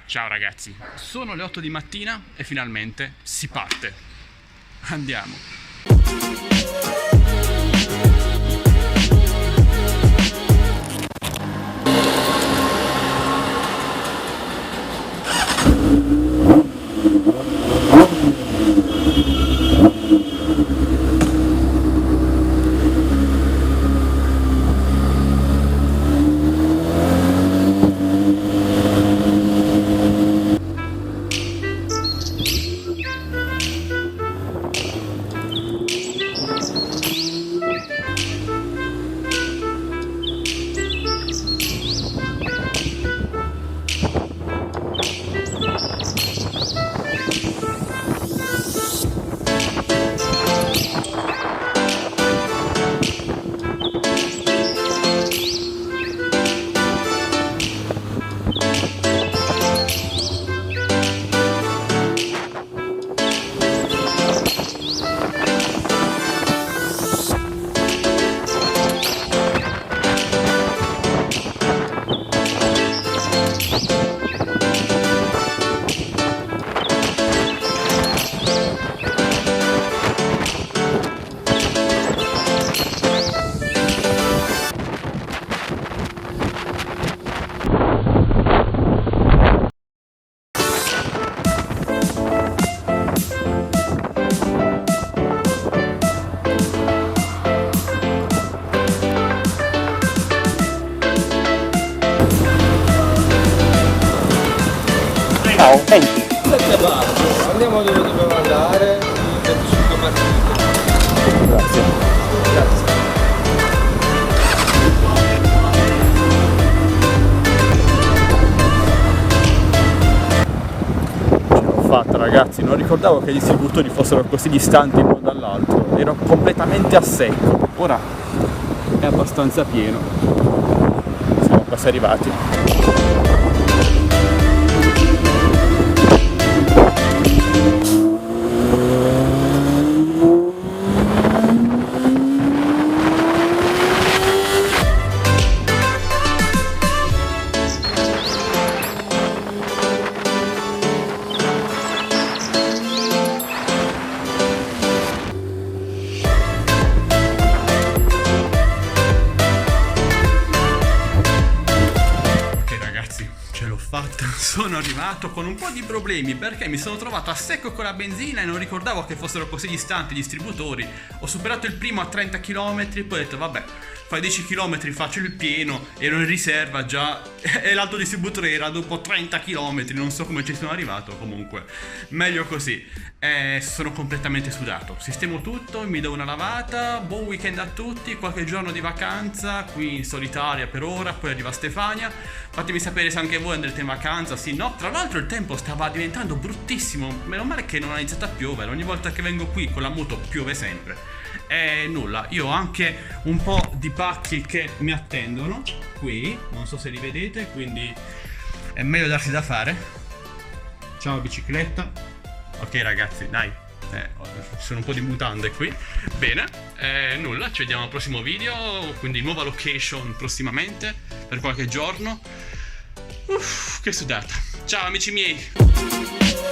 Ciao ragazzi, sono le 8 di mattina e finalmente si parte. Andiamo. Ciao, senti. Andiamo dove dobbiamo andare, 25 partite. Grazie. Grazie. Ce l'ho fatta ragazzi, non ricordavo che i distributori fossero così distanti l'uno dall'altro, ero completamente a secco. Ora è abbastanza pieno. Siamo quasi arrivati. Sono arrivato con un po' di problemi perché mi sono trovato a secco con la benzina e non ricordavo che fossero così distanti i distributori. Ho superato il primo a 30 km, poi ho detto vabbè, fai 10 km, faccio il pieno, ero in riserva già e l'altro distributore era dopo 30 km, non so come ci sono arrivato, comunque meglio così. Sono completamente sudato, sistemo tutto, mi do una lavata, buon weekend a tutti, qualche giorno di vacanza qui in solitaria per ora, poi arriva Stefania. Fatemi sapere se anche voi andrete in vacanza, sì, no. Tra l'altro il tempo stava diventando bruttissimo, meno male che non ha iniziato a piovere, ogni volta che vengo qui con la moto piove sempre. E nulla, io ho anche un po' di pacchi che mi attendono qui, non so se li vedete, quindi è meglio darsi da fare. Ciao bicicletta. Ok ragazzi, dai, ci sono un po' di mutande qui. Bene, nulla, ci vediamo al prossimo video, quindi nuova location prossimamente, per qualche giorno. Uff, che sudata. Ciao amici miei.